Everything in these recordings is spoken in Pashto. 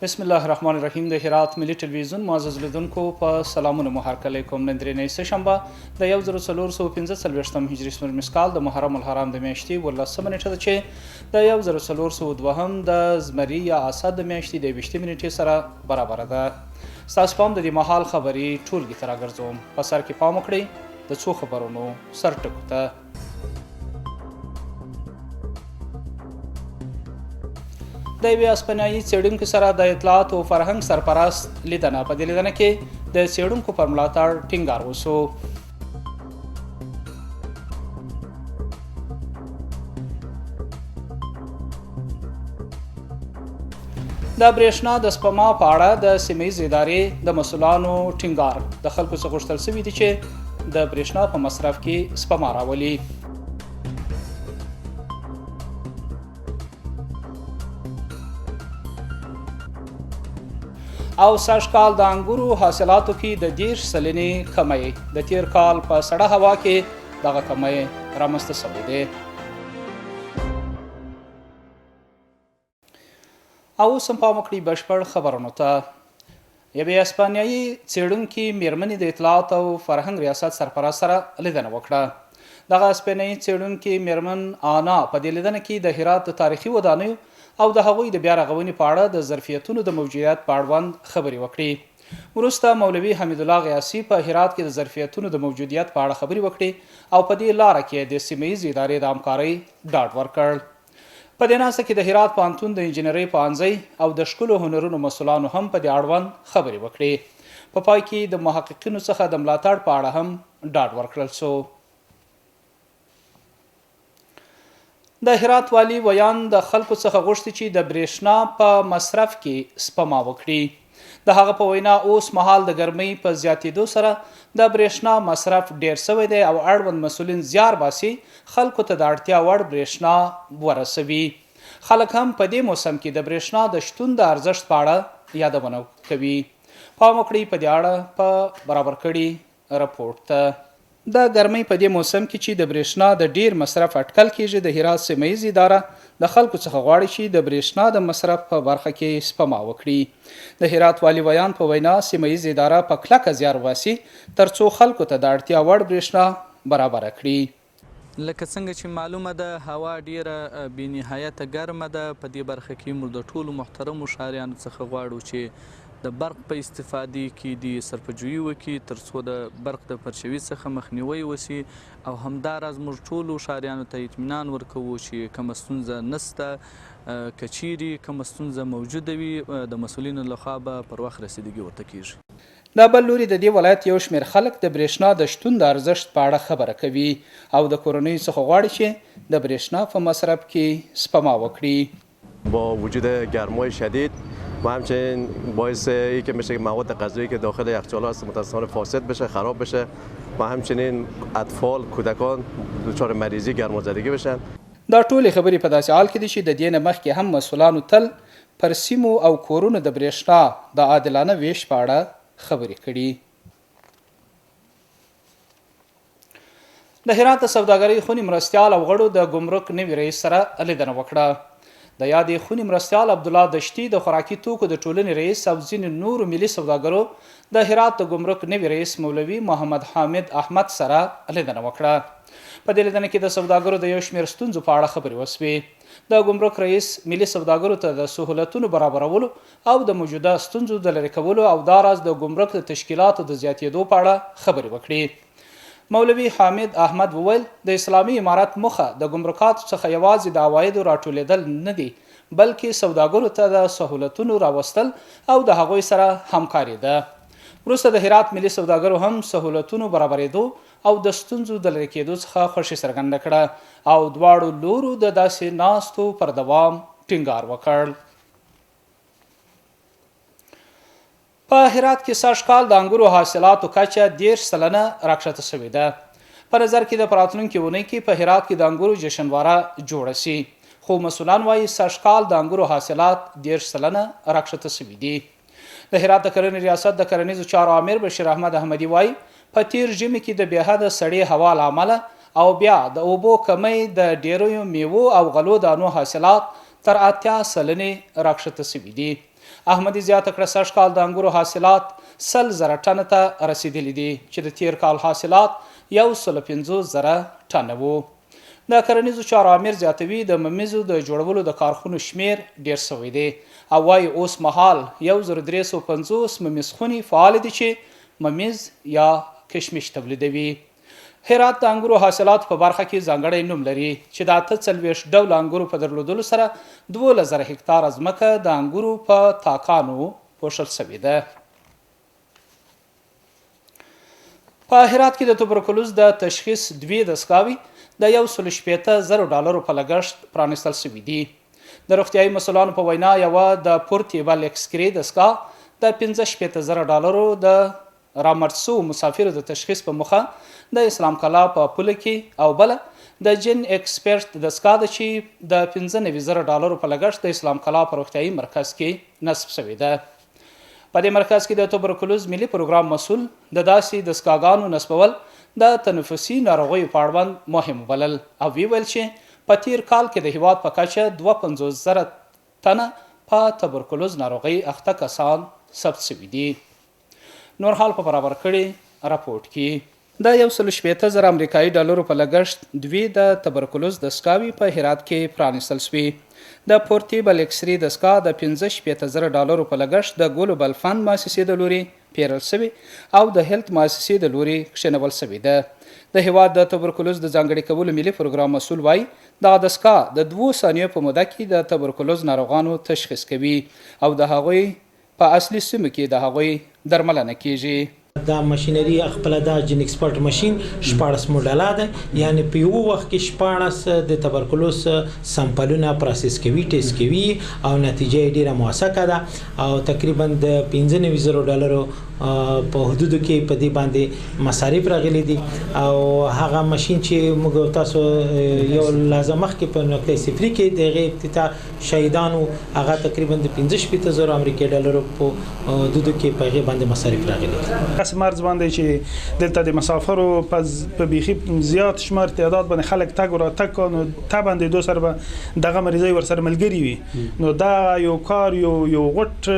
بسم الله الرحمن الرحیم. د هرات ملي ټلویزیون معزز لیدونکو په سلامونه مو هرکلی کوم. نن درې سه شنبه د 1445 هجري سمر مسکال د محرم الحرام د میاشتې 18 نیټه ده چې د 1402 د زمري یا اسد د میاشتې د 20 نیټې سره برابر ده. ستاسو پام د دې مهال خبري ټولګي ته راګرځوم. په سر کې پام وکړئ د څو خبرونو سرټکو ته. د یوې اسپانیایي څېړونکي سره د اطلاعات او فرهنګ سرپرست لیدنه. په دې لیدنه کې د څېړونکو پر ملاتړ ټینګار وشو. د برېښنا د سپما په اړه د سیمهیزې ادارې د مسؤلانو ټینګار. د خلکو څخه غوښتل شوي دي چې د برېښنا په مصرف کې سپما راولي. او سږ کال د انګورو حاصلاتو کې د 10 سلنې کمی د تیر کال په سړه هوا کې دغه کمی رامنځته شوی دی. او اوس هم پام وکړئ بشپړ خبرونو ته. یوې اسپانیایي څېړونکي میرمنې د اطلاعات او فرهنګ ریاست سرپرست سره لیدنه وکړه. دغه اسپانیایي څېړونکي میرمن آنا په دې لیدنه کې د هرات د تاریخي ودانیو او د هغوی د بیا رغونې په اړه د ظرفیتونو د موجودیت په اړوند خبرې وکړې. وروسته مولوي حمید الله غیاسي په هرات کې د ظرفیتونو د موجودیت په اړه خبرې وکړې او په دې لاره کې د سیمهیزې ادارې د همکارۍ ډاډ ورکړ. په دې ناسته کې د هرات پوهنتون د انجینرۍ پوهنځۍ او د ښکلو هنرونو مسؤلانو هم په دې اړوند خبرې وکړې. په پای کې د محققینو څخه د ملاتړ په اړه هم ډاډ ورکړل شو. د هرات والی ویان د خلکو څخه غوښتي چې د برېښنا په مصرف کې سپما وکړي. د هغه په وینا اوس مهال د ګرمۍ په زیاتېدو سره د برېښنا مصرف ډیر شوی دی او اړوند مسؤلین زیار باسي خلکو ته د اړتیا وړ برېښنا ورسوي. خلک هم په دې موسم کې د برېښنا د شتون د ارزښت په اړه یادونه کوي. پام وکړئ په دې اړه په برابر کړي رپورټ ته. د ګرمۍ په دې موسم کې چې د برېښنا د ډیر مصرف اټکل کیږي، د هرات سیمهیزې اداره د خلکو څخه غواړي چې د برېښنا د مصرف په برخه کې سپما وکړي. د هرات والی ویان په وینا سیمهیزې اداره په کلکه زیار باسي ترڅو خلکو ته د اړتیا وړ برېښنا برابر کړي. لکه څنګه چې معلومه ده هوا ډیره بېنهایته ګرمه ده. په دې برخه کې موږ د ټولو محترمو ښاریانو څخه غواړو چې د برق په استفادې کې د صرفه‌جویي وکړي ترڅو د برق د پرچوي څخه مخنیوی وشي او همداراز موږ ټولو ښاریانو ته اطمینان ورکوو چې کومه ستونزه نشته. که چیرې کومه ستونزه موجوده وي د مسؤلینو لخوا به پر وخت رسیدګي ورته کیږي. د بل لوري د دې ولایت یو شمېر خلک د برېښنا د شتون د ارزښت په اړه خبره کوي او د کورنۍ څخه غواړي چې د برېښنا په مصرف کې سپما وکړي. با وجود گرمای شدید و همچنین باعث ای که میشه مواد غذایی که داخل یخچال‌ها هست متأسفانه فاسد بشه، خراب بشه و همچنین اطفال، کودکان دچار مریضی گرمازدگی بشن. دا ټولې خبرې په داسې حال کې دي چې د دې نه مخکې هم مسؤلانو تل پر سیمو او کورونو د برېښنا د عادلانه ویش په اړه خبرې کړي. د هرات سوداګرۍ خونې مرستیال او غړو د ګمرک نوي رئیس سره لیدنه وکړه. د یادې خونې مرستیال عبدالله دشتي د خوراکي توکو د ټولنې رئیس او ځینې نورو ملي سوداګرو د هرات د ګمرک نوي رئیس مولوي محمد حامد احمد سره لیدنه وکړه. په دې لیدنه کې د سوداګرو د یو شمېر ستونزو په اړه خبرې وشوې. د ګمرک رئیس ملي سوداګرو ته د سهولتونو برابرولو او د موجوده ستونزو د لرې کولو او داراز د ګمرک د تشکیلاتو د زیاتېدو په اړه خبرې وکړې. مولوي حامد احمد وویل د اسلامي امارت موخه د ګمرکاتو څخه یوازې د عوایدو راټولېدل نه دي بلکې سوداګرو ته د سهولتونو راوستل او د هغوی سره همکاري ده. وروسته د هرات ملي سوداګرو هم سهولتونو برابرېدو او د ستونزو د لرې کېدو څخه خوښي څرګنده کړه او دواړو لورو د داسې ناستو پر دوام ټینګار وکړ. په هرات کې سږ کال د انګورو حاصلاتو کچه 10 سلنه راکښته شوې ده. په نظر کې د راتلونکې اونۍ کې په هرات کې د انګورو جشنواره جوړه شي، خو مسؤلان وایي سږ کال د انګورو حاصلات 10 سلنه راکښته شوي دي. د هرات د کرنې ریاست د کرنیزو چارو امیر بشیر احمد احمدي وایي په تیر ژمي کې د بېحده سړې هوا له امله او بیا د اوبو کمی د ډیرو میوو او غلو دانو حاصلات تر 80 سلنې راکښته شوي دي. احمدي زیاته کړه سږکال د انګورو حاصلات 100,000 ټنه ته رسیدلی دي چې د تیر کال حاصلات 150,000 ټنه وو. د کرنیزو چارو امیر زیاتوي د ممیزو د جوړولو د کارخونو شمیر ډیر شوی دی او وايي اوس مهال 1350 ممیز خونې فعال دي چې ممیز یا کشمش تولیدوي. هرات د انګورو حاصلات په برخه کې ځانګړی نوم لري چې د 48 ډول انګورو په درلودلو سره 12,000 هکتار ځمکه د انګورو په تاکانو پوښل شوې ده. په هرات کې د توبرکلوز د تشخیص 2 دستګاوې د $160,000 په لګښت پرانستل شوي دي. د روغتیايي مسؤلانو په وینا یوه د پورټیبل ایکسرې دستګاه د $65,000 د رامرد شوو مسافرو د تشخیص په موخه د اسلام کلا په پوله کې او بله د جن ایکسپرت دستګاه ده چې د $95,000 په لګښت د اسلام کلا په روغتیايي مرکز کې نصب شوې ده. په دې مرکز کې د توبرکلوز ملي پروګرام مسؤل د داسې دستګاهګانو نصبول د تنفسي ناروغیو په اړوند مهم وبلل او ویل چې په تیر کال کې د هیواد په کچه 52,000 تنه په تبرکلوز ناروغي اخته کسان ثبت شوي دي. نور حال په برابر کړي راپورټ کې د $160,000 امریکایي ډالرو په لګښت 2 د تبرکلوز دستګاوې په هرات کې پرانستل شوي. د پورټیبل ایکسرې دستګاه د $65,000 په لګښت د ګلوبل فند مؤسسې د لوري پیرل شوی او د هیلت مؤسسې د لوري کښینول شوی ده. د هیواد د توبرکلوز د ځانګړي کولو ملي پروګرام مسؤل وایي دغه دستګاه د 2 ثانیو په موده کې د توبرکلوز ناروغانو تشخیص کوي او د هغوی په اصلي سیمو کې د هغوی درملنه کیږي. دا ماشینری خپل د جن ایکسپرت ماشين 14 موډل ده، یعنی په یو وخت کې 14 د تبرکلوز سامپلونه پروسس کوي، ټیسټ کوي او نتیجه ډیره موثقه ده او تقریبا د $95,000 په حدودو کې په دې باندې مصارف راغلي دي او هغه ماشين چې موږ تاسو یو لازم مخ کې په نقطه صفر کې د افتتاح شهیدانو هغه تقریبا د $65,000 امریکایي ډالر په حدودو کې په هغه باندې مصارف راغلي. مرز باندې چې دلته د مسافرو په بيخي زیات شمار تعداد باندې خلک تګ او راتګ نو طبعا د دوه سره دغه مریضي ورسره ملګری وي نو دا یو کار یو غټ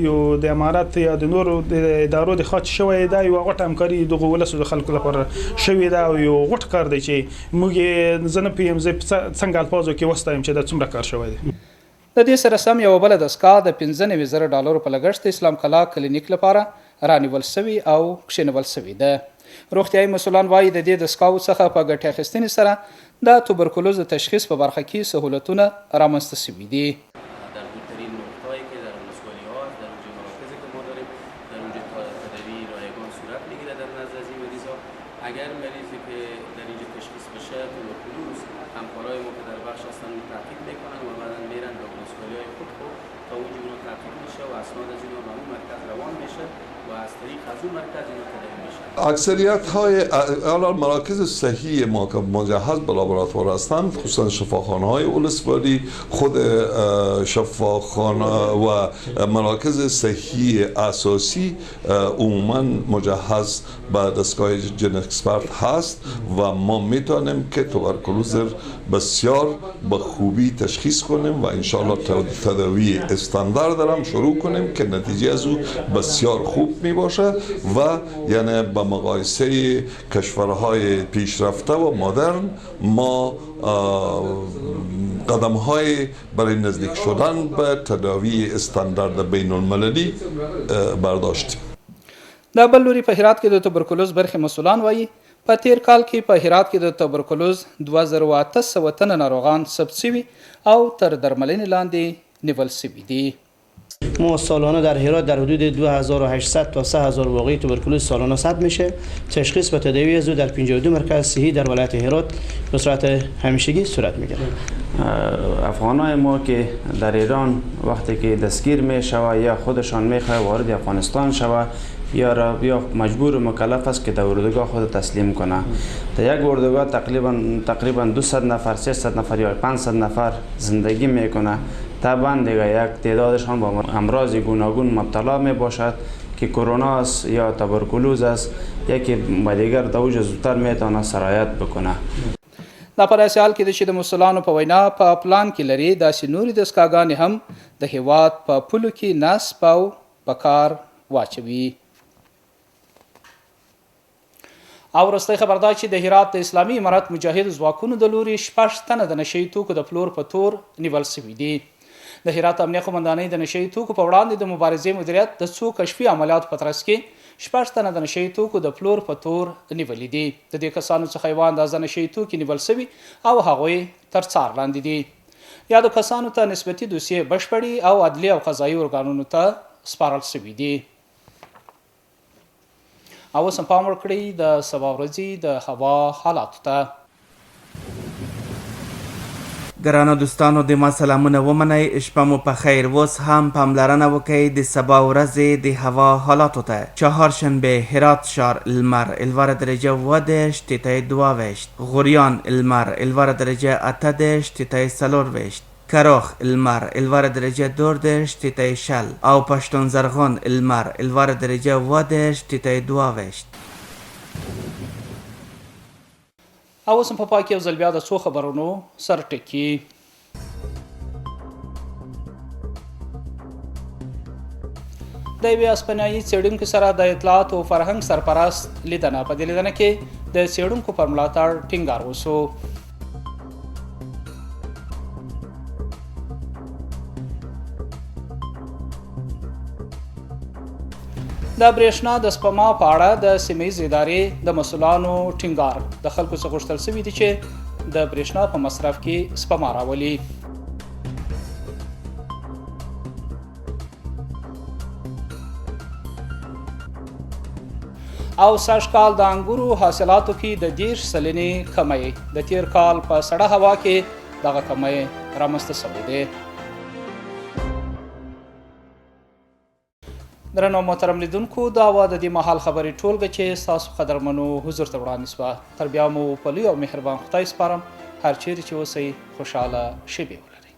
یو د امارات یا د نورو د ادارو د خاط شوی دا یو غټ همکاري دغه ولسو د خلکو لپاره شوی دا یو غټ کار دی چې موږ زنه پی ام زه څنګه الفاظو کې وستایم چې دا څومره کار شوی دی. د دې سره سم یو بل دستګاه د $95,000 په لګښت اسلام کلا کلینیک لپاره رانیول شوی او کښینول شوی ده. روغتیايي مسؤلان وایي د دې دستګاو څخه په ګټې اخیستنې سره د توبرکلوز د تشخیص په برخه کې سهولتونه رامنځته شوي دي. در بهترین نقطه‌ای که در ولسوالی‌ها در اونجا مراکزی که ما داریم در اونجا تداوی رایگان صورت میگیره در نزد از این مریضا. اگر مریضی که در اینجا تشخیص بشه توبرکلوز همکارای ما که در بخش هستن تحقیق میکنن و بعداً میرن به ولسوالی‌های خود تا اونجا اونا تحقیق میشه و اسناد از اینا به اون مرکز روان میشه و از طریق از اون مرکز اینا تداوی میشه. اکثریت های الان مراکز صحی ما که مجهز به لابراتوار هستند خصوصا شفاخانه های ولسوالی خود شفاخانه و مراکز صحی اساسی عموما مجهز به دستگاه جن اکسپرت هست و ما میتونیم که توبرکلوز بسیار به خوبی تشخیص کنیم و انشالله تداوی استاندارد هم شروع کنیم که نتیجه از او بسیار خوب می باشه و یعنی به مقایسه کشورهای پیشرفته و مدرن ما قدم‌های برای نزدیک شدن به تداوی استاندارد بین المللی برداشتیم. د بل لوري په هرات کې د توبرکلوز برخې مسؤلان وایي په تیر کال کې په هرات کې د توبرکلوز 2800 تنه ناروغان ثبت شوي او تر درملنې لاندې نیول شوي دي. ما سالانه در هرات در حدود 2800 تا 3000 واقعه توبرکلوز سالانه ثبت میشه. تشخیص و تداوی از او در 52 مرکز صحی در ولایت هرات به صورت همیشگی صورت میگیره. افغانای ما که در ایران وقتی که دستگیر میشوه یا خودشان میخواه وارد افغانستان شوه یا مجبور و مکلف است که در اردوگاه خود تسلیم کنه. در یک اردوگاه تقریبا 200 نفر 300 نفر یا 500 نفر زندگی میکنه. طبعا دیگه یک تعدادشان با امراض گوناگون مبتلا می باشد که کرونا است یا تبرکلوز است، یکی با دیگر دوج زودتر میتونه سرایت بکنه. دا په داسې حال کې ده چې د مسؤلانو په وینا په پلان کې لري داسې نورې دستګاګانې هم د هیواد په پولو کې نصب او په کار واچوي. او وروستی خبر دا چې د هرات د اسلامي امارت مجاهد ځواکونو د لوري 6 تنه د نشهیي توکو د پلور په تور نیول شوي دي. د هرات امنیه قومندانۍ د نشهیي توکو په وړاندې د مبارزې مدیریت د څو کشفي عملیاتو په ترڅ کې 6 تنه د نشهیي توکو د پلور په تور نیولي دي. د دې کسانو څخه یوه اندازه نشهیي توکي نیول شوي او هغوی تر څار لاندې دي. یادو کسانو ته نسبتي دوسیې بشپړې او عدلي او قضایي ارګانونو ته سپارل شوي دي. او اوس هم پام وکړئ د سبا ورځې د هوا حالاتو ته. ګرانو دوستانو د ما سلامونه ومنئ، شپه مو په خیر. اوس هم پاملرنه وکئ د سبا ورځې د هوا حالاتو ته. چهارشنبه هرات شهر لمر 11 درجه 22 تیتای 22، غوریان لمر 11 درجه 18 تیتای 24، کراخ لمر 11 درجه 12 تیتای 40 او پشتون زرغون لمر 11 درجه 20 تیتای 22. او اوس هم په پای کې یو ځل بیا د څو خبرونو سرټکي. د یوې اسپانیایي څېړونکي سره د اطلاعات او فرهنګ سرپرست لیدنه. په دې لیدنه کې د څېړونکو پر ملاتړ ټینګار وشو. د برېښنا د سپما په اړه د سیمهییزې ادارې د مسؤلانو ټینګار. د خلکو څخه غوښتل شوي دي چې د برېښنا په مصرف کې سپما راولي. او سږ کال د انګورو حاصلاتو کې د 10 سلنې کمی د تیر کال په سړه هوا کې دغه کمی رامنځته شوی دی. درنو محترم لیدونکو، دا وه د دې مهال خبرې ټولګه چې ستاسو قدرمنو حضور ته وړاندې شوه. تر بیا مو په لوی او مهربان خدای سپارم. هر چیرې چې اوسئ خوشحاله شپې ولرئ.